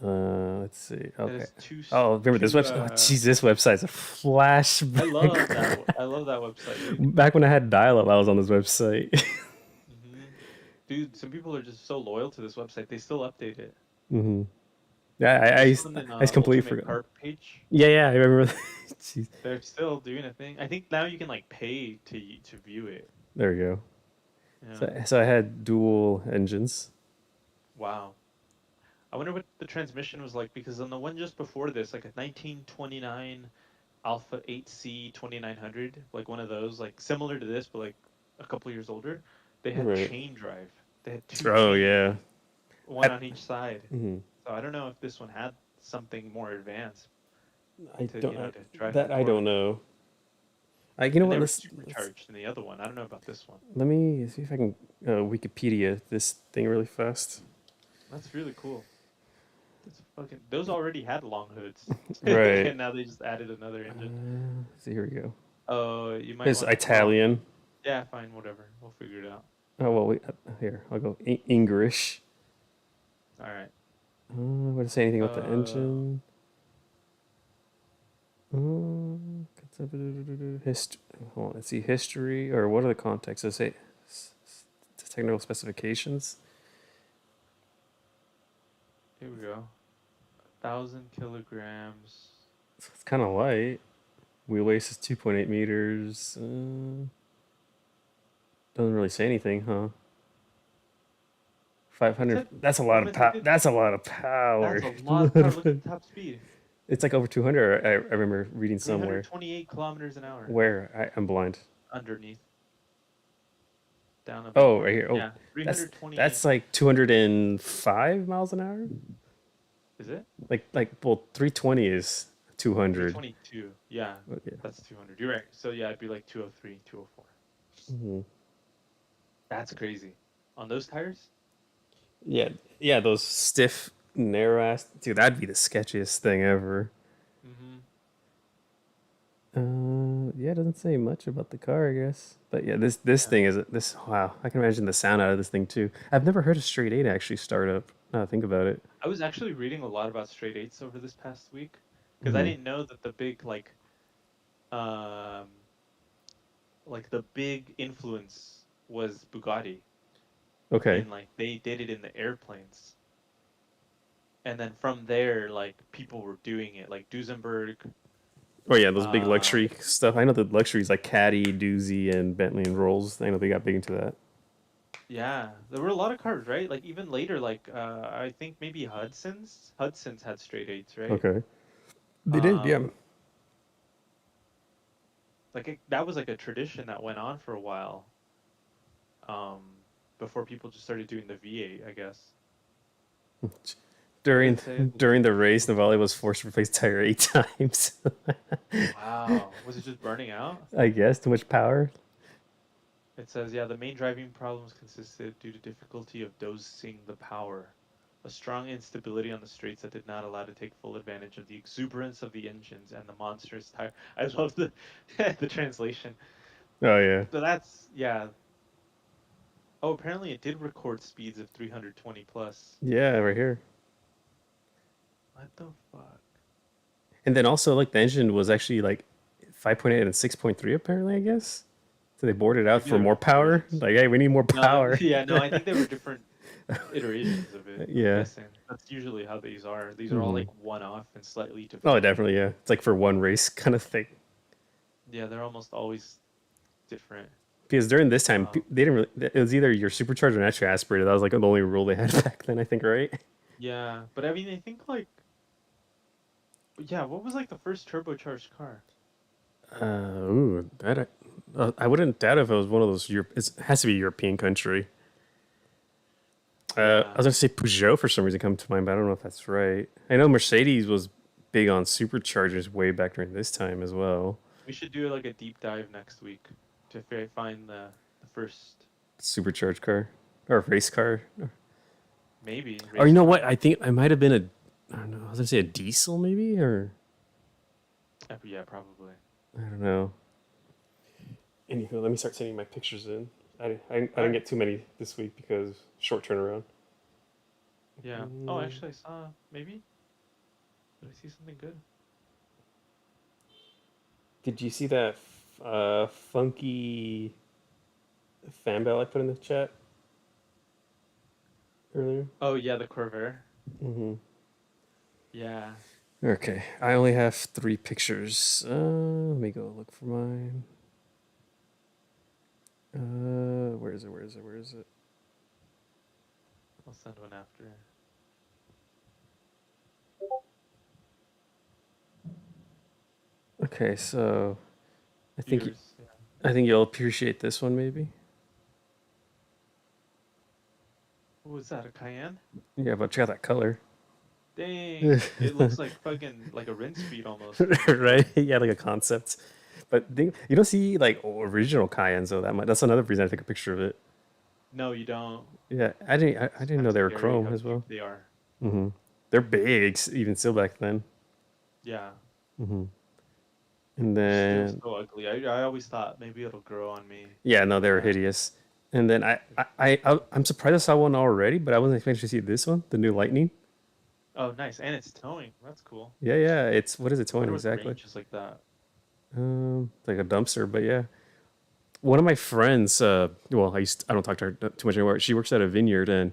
Let's see. It Okay. has two. Oh, remember this Two. website? Oh, jeez, this website's a I love flashback. that. I love that website, dude. Back when I had dial-up, I was on this website. Dude, some people are just so loyal to this website. They still update it. Hmm. Yeah, This one in I just completely Ultimate forgot. Cart page. Yeah, yeah, I remember. Jeez. They're still doing a thing. I think now you can like pay to view it. There we go. Yeah. So I had dual engines. Wow. I wonder what the transmission was like because on the one just before this, like a 1929 Alpha 8C 2900, like one of those, like similar to this, but like a couple years older, they had Right. chain drive. They had two Oh chains, yeah. one on each side. Mhm. So I don't know if this one had something more advanced I to don't to drive that the I torque. don't know. You know And what? they were Let's supercharged in the other one. I don't know about this one. let me see if I can Wikipedia this thing really fast. That's really cool. It's fucking. Those already had long hoods, Right. and now they just added another engine. See, here we go. Oh, you might It's want. Italian. Yeah, fine, whatever. We'll figure it out. Oh well, wait. Here, I'll go English. All right. What to say anything about the Uh, engine? History. Hold on, let's see history or what are the contexts? Let's say technical specifications. Here we go. 1,000 kilograms. It's kind of light. Wheelbase is 2.8 meters. Doesn't really say anything, huh? It 500. said That's a lot of power. limited. That's a lot of That's power. a lot of power. Look at the top speed. It's like over 200. I remember reading somewhere. 328 kilometers an hour. Where I'm blind. Underneath. Down a bit Oh, more. right here. Oh, Yeah, that's 328. that's like 205 miles an hour. Is it? Well, 320 is 200. 322. Yeah, Okay. that's 200. You're right. So yeah, it'd be like 203, 204. Mhm. That's crazy. On those tires? Yeah, yeah. Those stiff, narrow ass. Dude, that'd be the sketchiest thing ever. Mm-hmm. Yeah, it doesn't say much about the car, I guess. But yeah, this Yeah. thing is this. Wow, I can imagine the sound out of this thing too. I've never heard a straight eight actually start up. Now that I think about it. I was actually reading a lot about straight eights over this past week because I Hmm. didn't know that the big um like the big influence was Bugatti Okay. in like they did it in the airplanes. And then from there like people were doing it like Duesenberg. Oh yeah, those big uh luxury stuff. I know the luxuries like Caddy, Doozy, and Bentley and Rolls. I know they got big into that. Yeah, there were a lot of cars, right? Like even later, like I think maybe Hudson's had straight eights, right? Okay. They did, yeah. Um, that was like a tradition that went on for a while, um, before people just started doing the V8, I guess. What did During it say? during the race, Navali was forced to replace tire 8 times. Wow, was it just burning out? I guess too much power. It says, yeah, the main driving problems consisted due to difficulty of dosing the power, a strong instability on the straights that did not allow to take full advantage of the exuberance of the engines and the monstrous tire. I love the the translation. Oh yeah, So that's yeah. Oh, apparently it did record speeds of 320 plus. yeah, right here. What the fuck? And then also like the engine was actually like 5.8 and 6.3 apparently. I guess so they bored it out Maybe for there were more different power. versions. Like hey, we need more No, power. yeah, no, I think there were different iterations of it. I'm Yeah. guessing that's usually how these are. These are all Hmm. like one-off and slightly Oh, defined. definitely. Yeah, it's like for one race kind of thing. Yeah, they're almost always different. Because during this time, Um, they didn't really. It was either your supercharger or naturally aspirated. That was like the only rule they had back then. I think, right? yeah, but I mean, I think like, yeah, what was like the first turbocharged car? Ooh, that I wouldn't doubt if it was one of those. It has to be a European country. I Yeah, was gonna say Peugeot for some reason come to mind, but I don't know if that's right. I know Mercedes was big on superchargers way back during this time as well. we should do like a deep dive next week to find the first Supercharged car or race car, maybe or you race know car. what? I think I might have been a. I don't know. I was gonna say a diesel maybe, or Yeah, probably. I don't know. Anywho, let me start sending my pictures in. I All didn't right. get too many this week because short turnaround. Yeah. Oh, Mm, actually, I saw maybe. Did I see something good? Did you see that funky fan bell I put in the chat earlier? Oh yeah, the Corvair. Hmm. Yeah. Okay, I only have 3 pictures. Let me go look for mine. Where is it? Where is it? Where is it? I'll send one after. Okay, so I think Viewers. Yeah. I think you'll appreciate this one maybe. What was that? A Cayenne? Yeah, but check out that color. Dang. It looks like fucking like a rinse speed almost. Right? Yeah, like a concept. But you don't see like original Cayennes though that much. That's another reason I took a picture of it. No, you don't. Yeah, I It's didn't kind know of they were scary chrome how as cheap well. they are. Hmm. They're big, even still back then. Yeah. Hmm. And They're still then so ugly. I always thought maybe it'll grow on me. yeah, no, they were But hideous. And then I'm surprised I saw one already, but I wasn't expecting to see this one, the new Lightning. Oh, nice, and it's towing. That's cool. Yeah, yeah. It's what is it I towing wonder what the exactly? range is like that. Like a dumpster, but yeah. One of my friends, well, I don't talk to her too much anymore. She works at a vineyard, and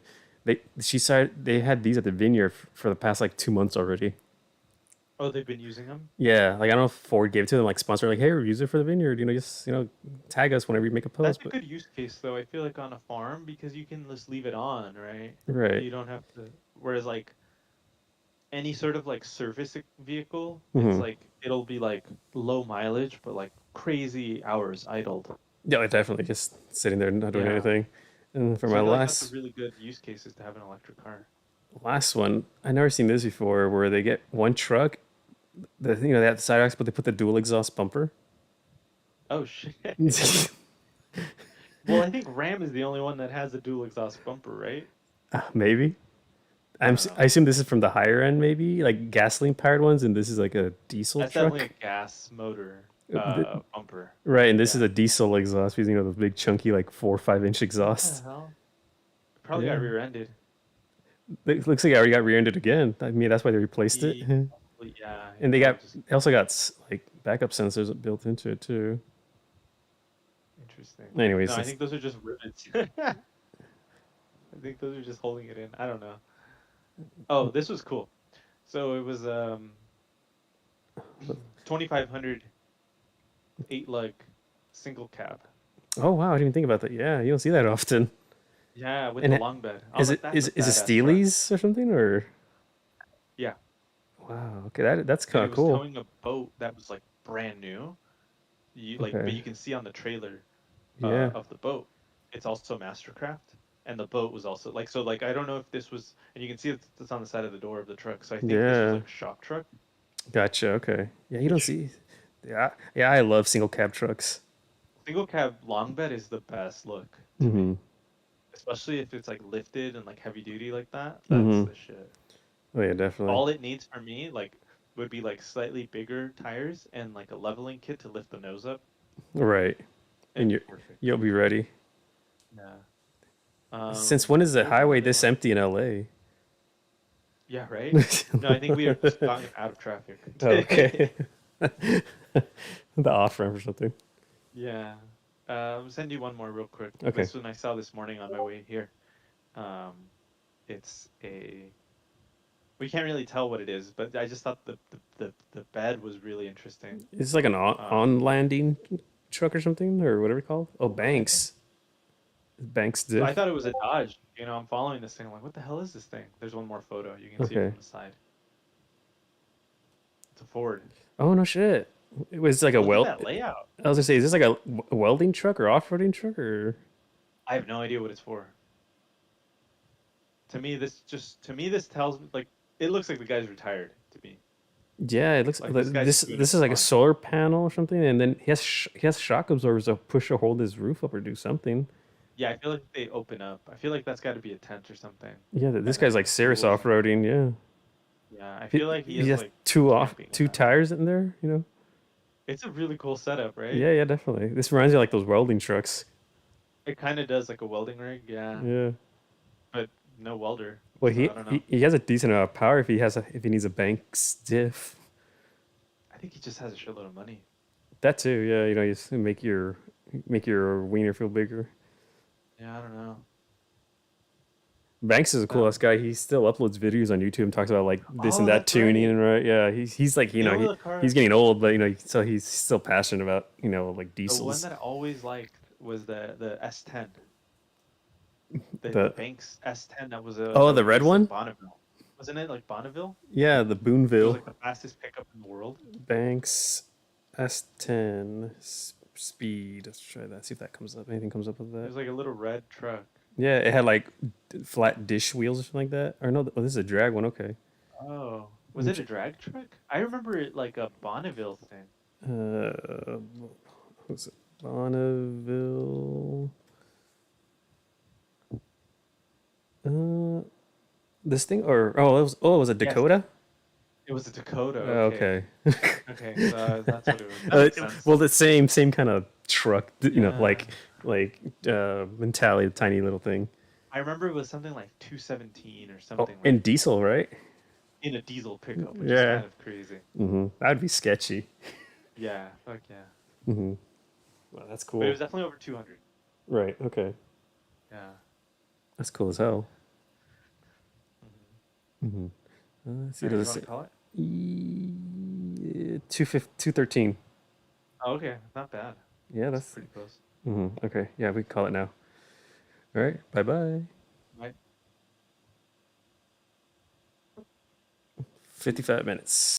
she said they had these at the vineyard for the past like 2 months already. Oh, they've been using them. Yeah, like I don't know if Ford gave it to them, like sponsor, like, hey, use it for the vineyard. Just tag us whenever you make a That's post. a But good use case, though. I feel like on a farm because you can just leave it on, right? right. You don't have to. Whereas like any sort of like vehicle, it's Hmm. like it'll be like low mileage, but like crazy hours idled. Yeah, like, definitely just sitting there not doing Yeah. anything. And for So my I feel like that's a last really good use cases to have an electric car. last one, I never seen this before, where they get one truck, they have the side axle, but they put the dual exhaust bumper. Oh shit. Well, I think Ram is the only one that has a dual exhaust bumper, right? Maybe. I don't I know. assume this is from the higher end, maybe like gasoline powered ones, and this is like a diesel That's definitely a truck. gas motor Th- bumper. Right, and this is Yeah. a diesel exhaust because the big chunky like 4 or 5 inch What the exhaust. hell? Probably got Yeah, rear-ended. looks like I already got rear-ended again. I mean, that's why they replaced it. He probably, yeah, he And probably just they also got like backup sensors built into it too. interesting. No, Anyways, I think those are just rivets. I think those are just holding it in. I don't know. Oh, this was cool. So it was 2500 8 lug single cab. oh wow, I didn't even think about that. Yeah, you don't see that often. Yeah, with And the long bed. I was like, that's a is it badass truck. Steely's or something or Yeah, wow? Okay, that's and kind it of was cool. towing a boat that was like brand new. But Okay, you can see on the trailer yeah, of the boat, it's also Mastercraft, and the boat was also like so. Like I don't know if this was, and you can see it's on the side of the door of the truck. So I think this was yeah. like a shock truck, Gotcha. Okay. Yeah, you don't which see. Yeah, yeah. I love single cab trucks. single cab long bed is the best look to me, Hmm. especially if it's like lifted and like heavy duty like that. That's Hmm. the shit. Oh yeah, definitely. All it needs for me like would be like slightly bigger tires and like a leveling kit to lift the nose up. Right, It'd and be perfect. you'll be ready. Yeah. Since when is the What was highway another this one? empty in LA? Yeah, right? No, I think we have just gotten out of traffic. Okay. The off ramp or something. Yeah. Send you one more real quick. Okay. This one I saw this morning on my way here. Um, it's a we can't really tell what it is, but I just thought the bed was really interesting. It's like an Um, on landing truck or something or whatever it's called. Oh, what? Banks So I diff. thought it was a Dodge. I'm following this thing. I'm like, what the hell is this thing? There's one more photo. You can see it Okay. from the side. It's a Ford. Oh no shit. It was like a Look at weld. that layout. I was gonna say, is this like a welding truck or off roading truck or? I have no idea what it's for. To me this tells me like it looks like the guy's retired to me. Yeah, it looks Like this guy's just doing it this is for like a fun. solar panel or something, and then he has shock absorbers to push or hold his roof up or do something. Yeah, I feel like they open up. I feel like that's got to be a tent or something. Yeah, And this then guy's like like the serious tools. off roading. Yeah, Yeah, I feel like he he is has like camping in two that. tires in there. It's a really cool setup, right? Yeah, yeah, definitely. This reminds me of like those welding trucks. It kind of does like a welding rig, yeah, Yeah. but no welder. Well, So I don't know. he has a decent amount of power if he needs a bank stiff. I think he just has a shitload of money. That too. Yeah, you just make your wiener feel bigger. Yeah, I don't know. Banks is a cool ass Um, guy. He still uploads videos on YouTube and talks about like this and oh, that that's tuning right. and right. Yeah, he's like The he's car, getting old, but so he's still passionate about like the one diesels. that I always liked was the S10, the The Banks S10 oh that the was red released in one. Bonneville. Wasn't it like Bonneville? Yeah, the It was Boonville like the fastest pickup in the world. Banks S10 speed. Let's try that. See if that comes up. Anything comes up with It that? was like a little red truck. Yeah, it had like flat dish wheels or something like that. Or no, oh, this is a drag one. Okay. Oh, Let was me it a check. drag truck? I remember it like a Bonneville thing. What's it? Bonneville. Uh, this thing or it was a Yes, Dakota. it was a Dakota. Okay, Okay. okay, so that's what it was. That makes sense. Well, the same kind of truck, Yeah, like mentality, tiny little thing. I remember it was something like 217 or Oh, something and like. diesel, right? in a diesel pickup, which is Yeah. kind of crazy. That'd be sketchy. Yeah, fuck yeah. Well, that's But it cool. was definitely over 200. Right. Okay. Yeah. That's cool as hell. Hmm. Let's see. All right, Does you it want say to call it? 213? Oh, okay, not bad. Yeah, It's that's pretty close. okay. Yeah, we can call it now. All right. Bye bye. Right. 55 minutes.